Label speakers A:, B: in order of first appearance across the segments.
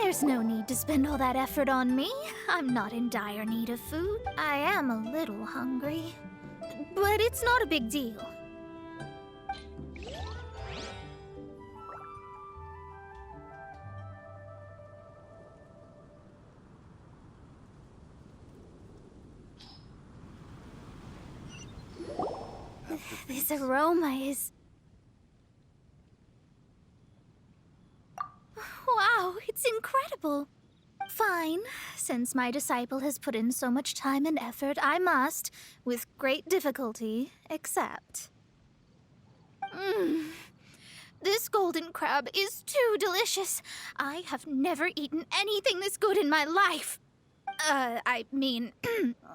A: There's no need to spend all that effort on me. I'm not in dire need of food. I am a little hungry. But it's not a big deal. This aroma is... Wow, it's incredible. Fine. Since my disciple has put in so much time and effort, I must, with great difficulty, accept. This golden crab is too delicious. I have never eaten anything this good in my life. I mean,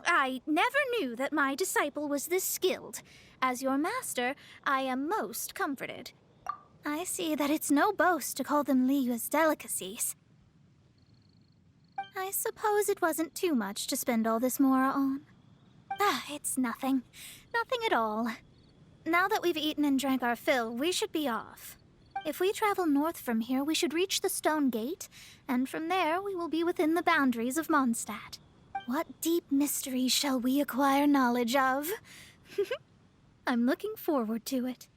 A: I never knew that my disciple was this skilled. As your master, I am most comforted. I see that it's no boast to call them Liyue's delicacies. I suppose it wasn't too much to spend all this mora on. It's nothing. Nothing at all. Now that we've eaten and drank our fill, we should be off. If we travel north from here, we should reach the Stone Gate, and from there we will be within the boundaries of Mondstadt. What deep mysteries shall we acquire knowledge of? I'm looking forward to it.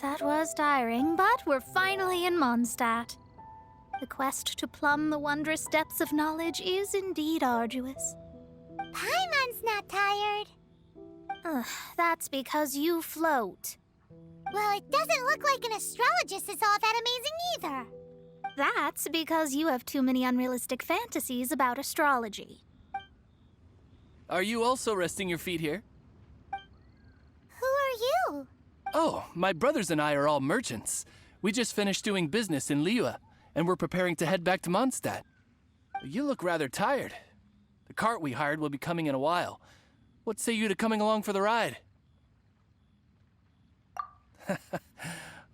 A: That was tiring, but we're finally in Mondstadt. The quest to plumb the wondrous depths of knowledge is indeed arduous.
B: Paimon's not tired.
A: That's because you float.
B: Well, it doesn't look like an astrologist is all that amazing either.
A: That's because you have too many unrealistic fantasies about astrology.
C: Are you also resting your feet here?
B: Who are you?
C: Oh, my brothers and I are all merchants. We just finished doing business in Liyue, and we're preparing to head back to Mondstadt. You look rather tired. The cart we hired will be coming in a while. What say you to coming along for the ride?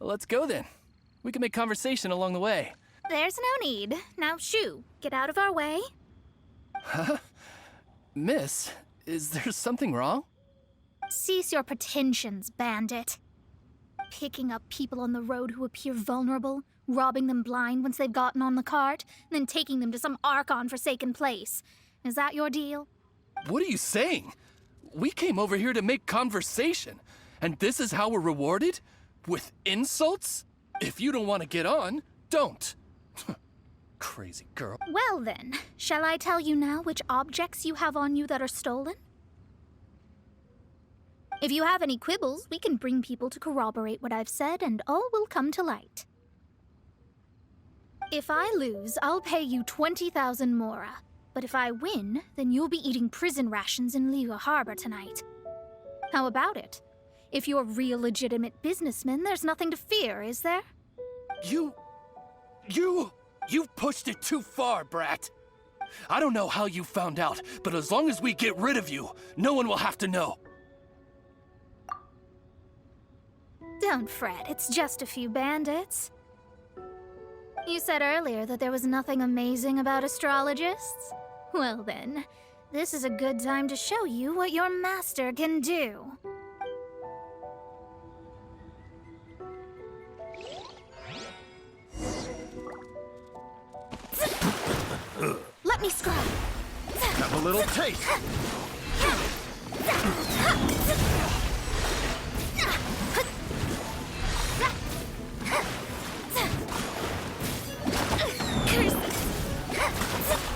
C: Let's go then. We can make conversation along the way.
A: There's no need. Now shoo, get out of our way.
C: Huh? Miss, is there something wrong?
A: Cease your pretensions, bandit. picking up people on the road who appear vulnerable, robbing them blind once they've gotten on the cart, and then taking them to some Archon-forsaken place. Is that your deal?
C: What are you saying? We came over here to make conversation, and this is how we're rewarded? With insults? If you don't want to get on, don't. Crazy girl.
A: Well then, shall I tell you now which objects you have on you that are stolen? If you have any quibbles, we can bring people to corroborate what I've said, and all will come to light. If I lose, I'll pay you 20,000 mora. But if I win, then you'll be eating prison rations in Liyue Harbor tonight. How about it? If you're real legitimate businessmen, there's nothing to fear, is there?
C: You've pushed it too far, brat. I don't know how you found out, but as long as we get rid of you, no one will have to know.
A: Don't fret, it's just a few bandits. You said earlier that there was nothing amazing about astrologists? Well then, this is a good time to show you what your master can do. Let me scrub.
D: Have a little taste.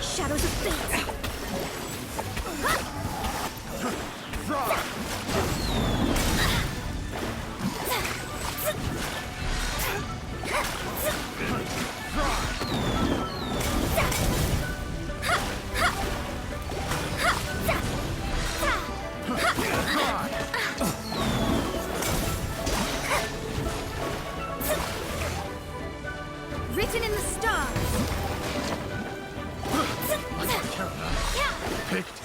A: Shadows of fate. Written in the stars.
D: Picked.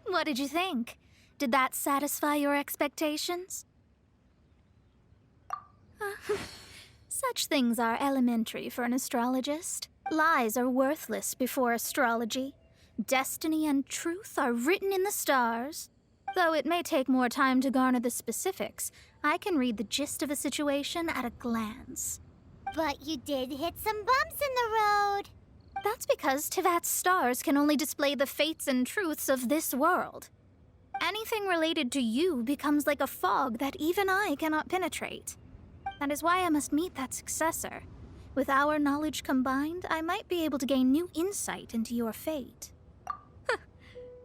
A: What did you think? Did that satisfy your expectations? Such things are elementary for an astrologist. Lies are worthless before astrology. Destiny and truth are written in the stars. Though it may take more time to garner the specifics, I can read the gist of a situation at a glance.
B: But you did hit some bumps in the road.
A: That's because Tivat's stars can only display the fates and truths of this world. Anything related to you becomes like a fog that even I cannot penetrate. That is why I must meet that successor. With our knowledge combined, I might be able to gain new insight into your fate.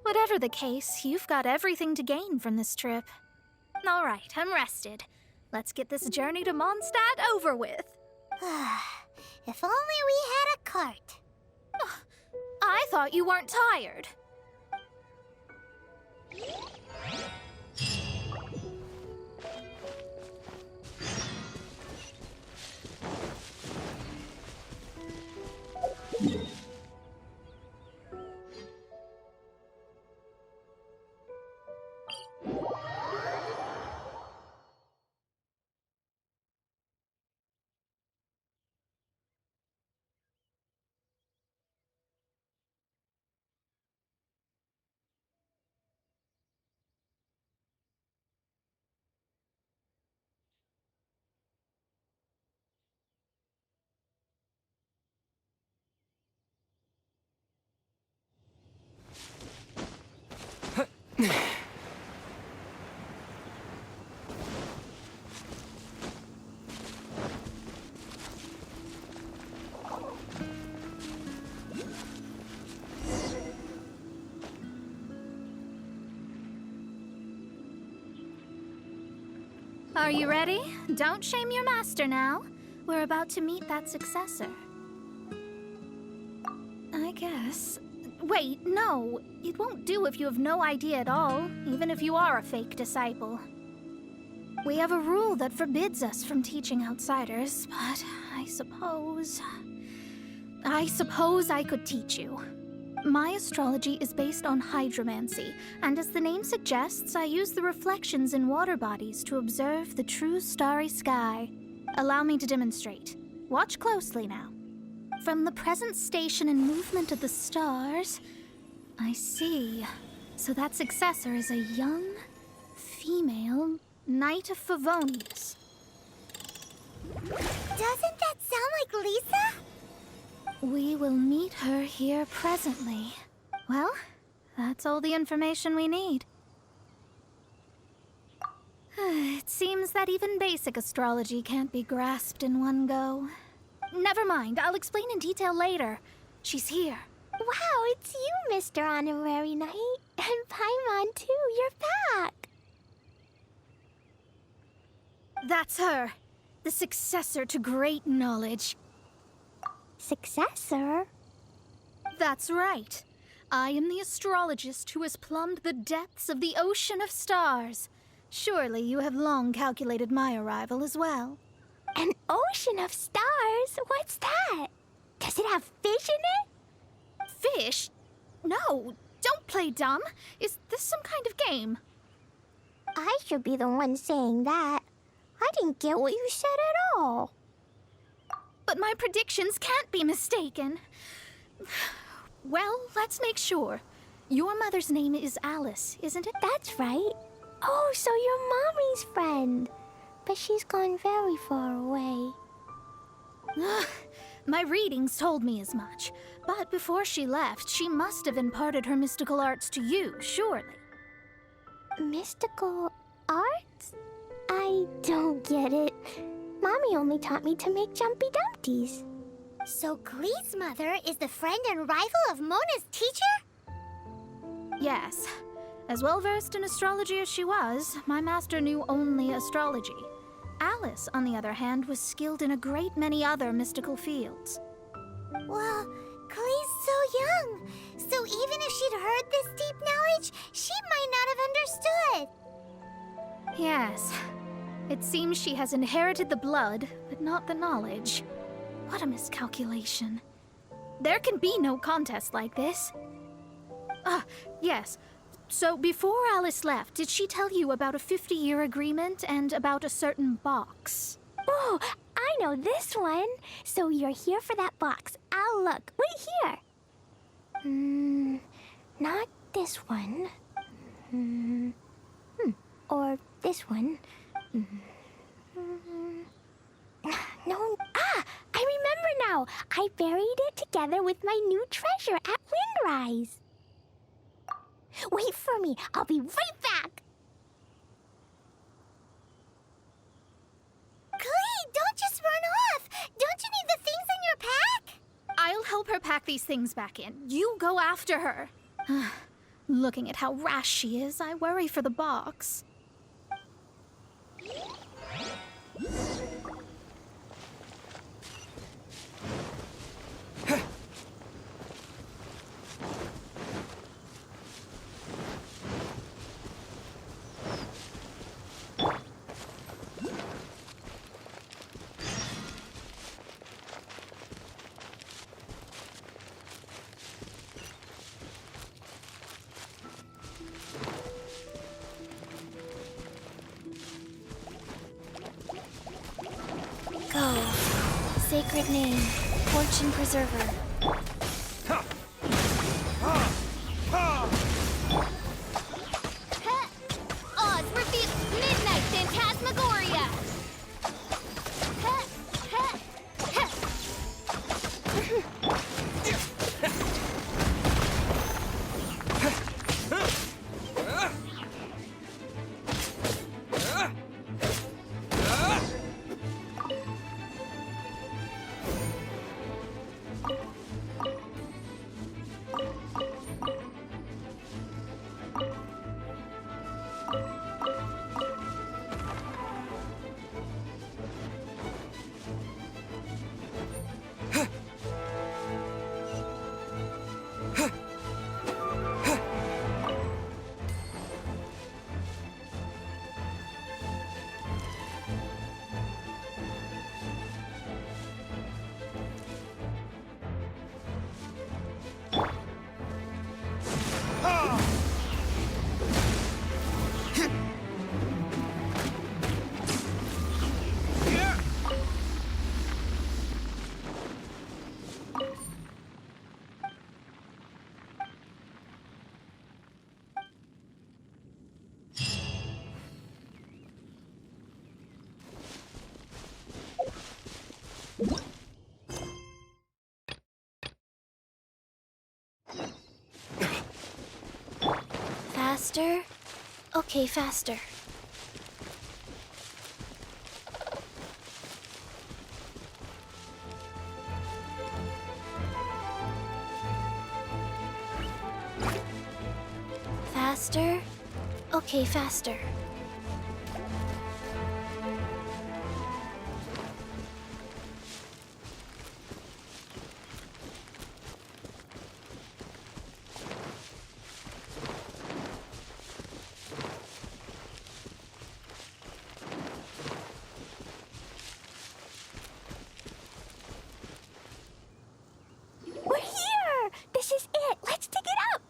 A: Whatever the case, you've got everything to gain from this trip. All right, I'm rested. Let's get this journey to Mondstadt over with.
B: If only we had a cart.
A: I thought you weren't tired. Are you ready? Don't shame your master now. We're about to meet that successor. I guess. Wait, no. It won't do if you have no idea at all, even if you are a fake disciple. We have a rule that forbids us from teaching outsiders, but I suppose I could teach you. My astrology is based on hydromancy, and as the name suggests, I use the reflections in water bodies to observe the true starry sky. Allow me to demonstrate. Watch closely now. From the present station and movement of the stars, I see. So that successor is a young, female Knight of Favonius.
B: Doesn't that sound like Lisa?
A: We will meet her here presently. Well, that's all the information we need. It seems that even basic astrology can't be grasped in one go. Never mind, I'll explain in detail later. She's here.
B: Wow, it's you, Mr. Honorary Knight. And Paimon, too. You're back.
A: That's her. The successor to great knowledge.
B: Successor?
A: That's right. I am the astrologist who has plumbed the depths of the ocean of stars. Surely you have long calculated my arrival as well.
B: An ocean of stars? What's that? Does it have fish in it?
A: Fish? No, don't play dumb. Is this some kind of game?
B: I should be the one saying that. I didn't get what you said at all.
A: But my predictions can't be mistaken. Well, let's make sure. Your mother's name is Alice, isn't it?
B: That's right. Oh, so you're Mommy's friend. But she's gone very far away.
A: My readings told me as much. But before she left, she must have imparted her mystical arts to you, surely.
B: Mystical arts? I don't get it. Mommy only taught me to make Jumpy Dumpties. So Glee's mother is the friend and rival of Mona's teacher?
A: Yes. As well-versed in astrology as she was, my master knew only astrology. Alice, on the other hand, was skilled in a great many other mystical fields.
B: Well, Glee's so young. So even if she'd heard this deep knowledge, she might not have understood.
A: Yes. It seems she has inherited the blood, but not the knowledge. What a miscalculation. There can be no contest like this. Yes. So before Alice left, did she tell you about a 50-year agreement and about a certain box?
B: Oh, I know this one. So you're here for that box. I'll look. Wait here. Not this one. Or this one. No. I remember now. I buried it together with my new treasure at Windrise. Wait for me. I'll be right back. Glee, don't just run off. Don't you need the things in your pack?
A: I'll help her pack these things back in. You go after her. Looking at how rash she is, I worry for the box.
B: Go. Sacred name. Fortune preserver.
A: Oz, reveal Midnight Phantasmagoria! Faster. Okay, faster. Faster. Okay, faster.
B: We're here! This is it! Let's dig it up!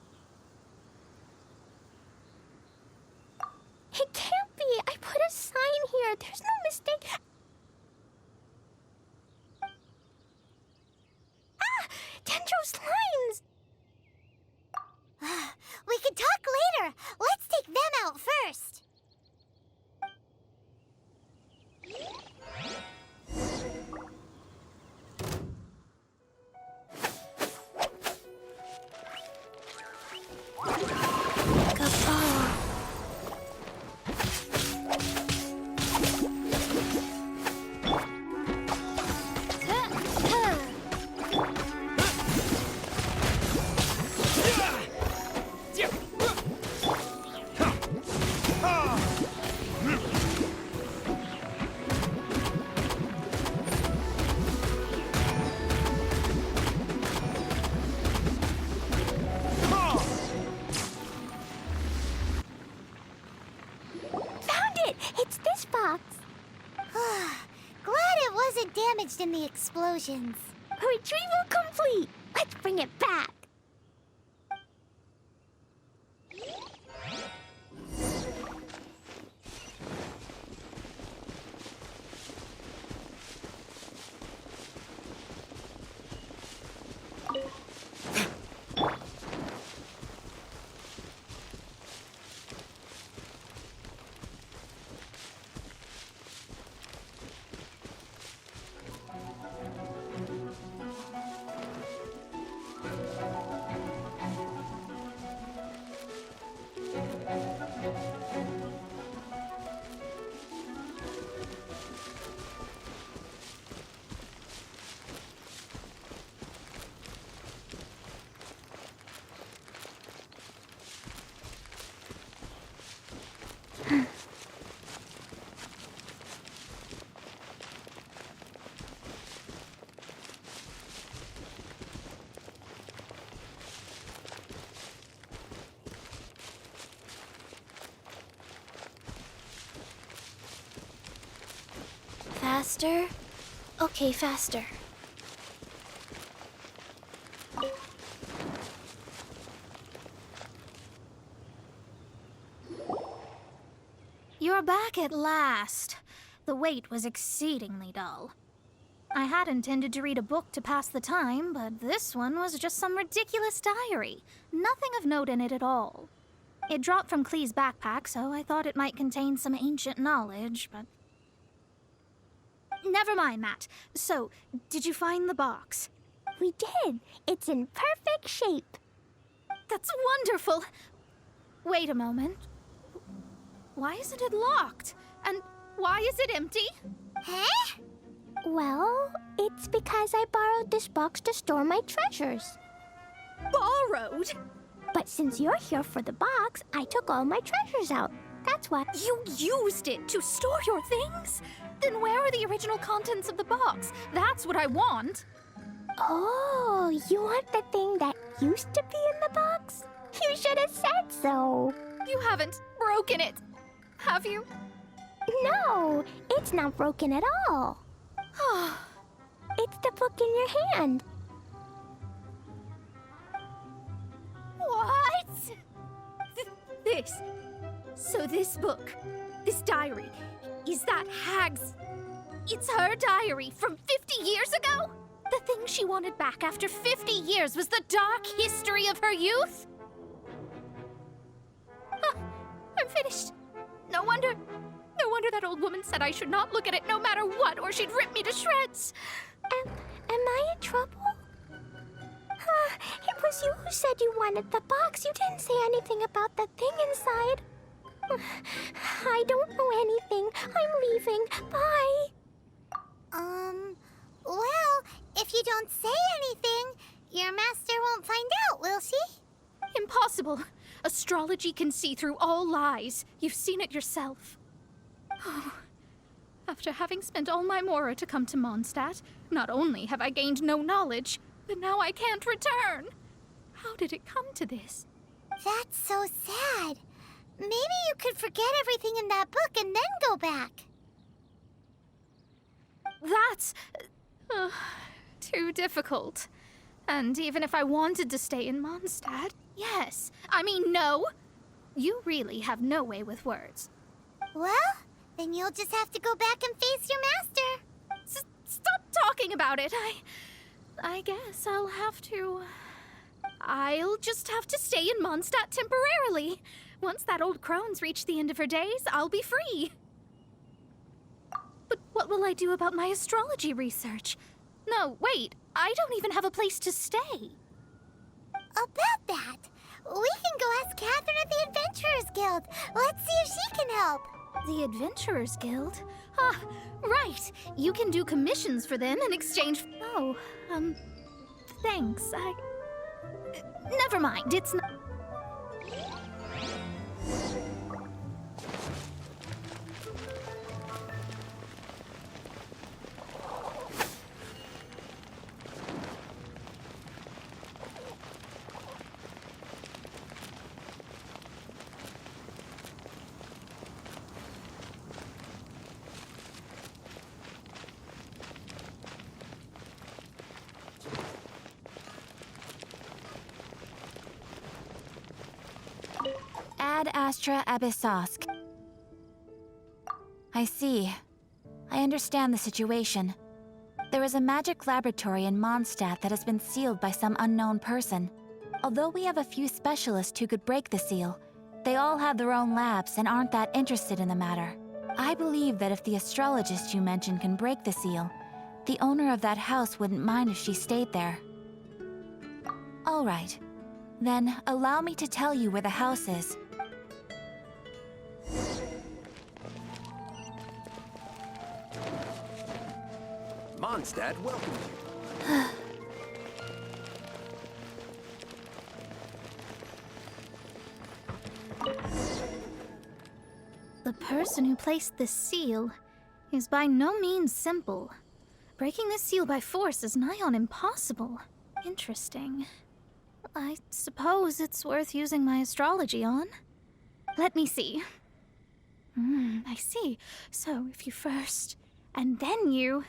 B: It can't be! I put a sign here! There's no mistake! Ah! Dendro's lines! We can talk later! Let's take them out first! Found it! It's this box. Glad it wasn't damaged in the explosions. Retrieval complete. Let's bring it back.
A: Faster. Okay, faster. You're back at last. The wait was exceedingly dull. I had intended to read a book to pass the time, but this one was just some ridiculous diary. Nothing of note in it at all. It dropped from Clee's backpack, so I thought it might contain some ancient knowledge, but... Never mind that. So, did you find the box?
B: We did. It's in perfect shape.
A: That's wonderful! Wait a moment. Why isn't it locked? And why is it empty?
B: Huh? Well, it's because I borrowed this box to store my treasures.
A: Borrowed?
B: But since you're here for the box, I took all my treasures out. That's why.
A: You used it to store your things? Then where are the original contents of the box? That's what I want.
B: Oh, you want the thing that used to be in the box? You should have said so.
A: You haven't broken it, have you?
B: No, it's not broken at all. It's the book in your hand.
A: What? This. So this book, this diary, is that Hag's... It's her diary from 50 years ago? The thing she wanted back after 50 years was the dark history of her youth? I'm finished. No wonder that old woman said I should not look at it no matter what, or she'd rip me to shreds.
B: Am I in trouble? It was you who said you wanted the box. You didn't say anything about the thing inside. I don't know anything. I'm leaving. Bye.
E: Well, if you don't say anything, your master won't find out, will she?
A: Impossible. Astrology can see through all lies. You've seen it yourself. After having spent all my mora to come to Mondstadt, not only have I gained no knowledge, but now I can't return. How did it come to this?
E: That's so sad. Maybe you could forget everything in that book and then go back.
A: That's too difficult. And even if I wanted to stay in Mondstadt, yes. I mean, no. You really have no way with words.
E: Well, then you'll just have to go back and face your master.
A: Stop talking about it. I guess I'll just have to stay in Mondstadt temporarily. Once that old crone's reached the end of her days, I'll be free. But what will I do about my astrology research? No, wait. I don't even have a place to stay.
E: About that, we can go ask Catherine at the Adventurers Guild. Let's see if she can help.
A: The Adventurers Guild? Ah, right. You can do commissions for them in exchange. Oh, thanks. Never mind. It's not.
F: Ad Astra Abyssosk. I see. I understand the situation. There is a magic laboratory in Mondstadt that has been sealed by some unknown person. Although we have a few specialists who could break the seal, they all have their own labs and aren't that interested in the matter. I believe that if the astrologist you mentioned can break the seal, the owner of that house wouldn't mind if she stayed there. All right. Then allow me to tell you where the house is.
D: Mondstadt welcomes you.
A: The person who placed this seal is by no means simple. Breaking this seal by force is nigh on impossible. Interesting. I suppose it's worth using my astrology on. Let me see. I see. So if you first, and then you...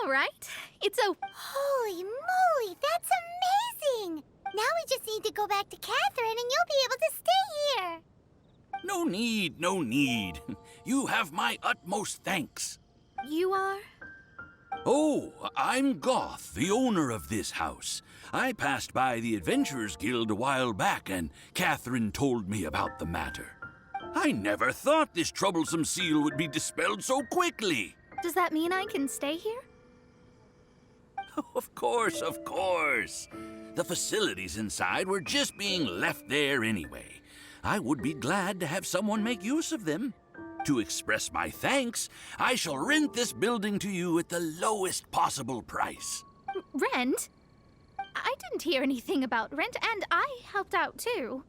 A: All right, it's a...
E: Holy moly, that's amazing! Now we just need to go back to Catherine and you'll be able to stay here.
G: No need, no need. You have my utmost thanks.
A: You are?
G: Oh, I'm Goth, the owner of this house. I passed by the Adventurers Guild a while back, and Catherine told me about the matter. I never thought this troublesome seal would be dispelled so quickly.
A: Does that mean I can stay here?
G: Of course, of course. The facilities inside were just being left there anyway. I would be glad to have someone make use of them. To express my thanks, I shall rent this building to you at the lowest possible price.
A: Rent? I didn't hear anything about rent, and I helped out too.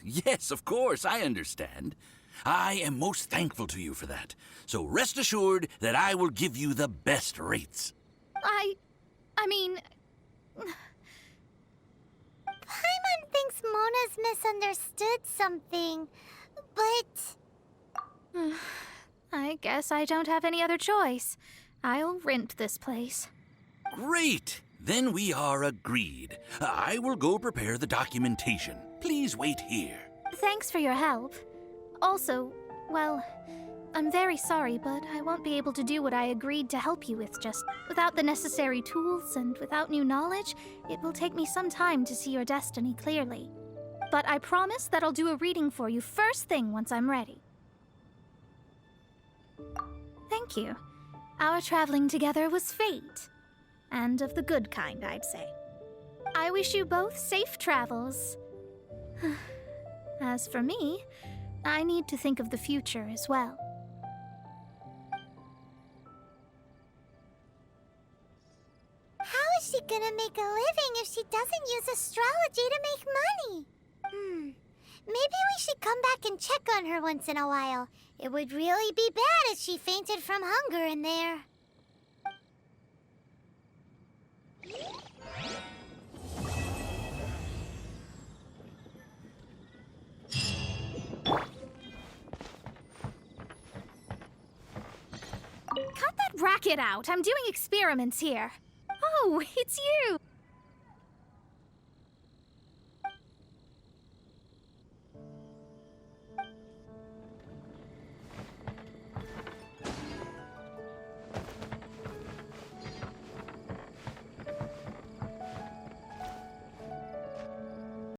G: Yes, of course, I understand. I am most thankful to you for that. So rest assured that I will give you the best rates.
E: I mean... Paimon thinks Mona's misunderstood something, but...
A: I guess I don't have any other choice. I'll rent this place.
G: Great! Then we are agreed. I will go prepare the documentation. Please wait here.
A: Thanks for your help. Also, well, I'm very sorry, but I won't be able to do what I agreed to help you with just without the necessary tools and without new knowledge. It will take me some time to see your destiny clearly. But I promise that I'll do a reading for you first thing once I'm ready. Thank you. Our traveling together was fate. And of the good kind, I'd say. I wish you both safe travels. As for me, I need to think of the future as well.
E: How is she gonna make a living if she doesn't use astrology to make money? Maybe we should come back and check on her once in a while. It would really be bad if she fainted from hunger in there.
A: Cut that racket out! I'm doing experiments here. Oh, it's you!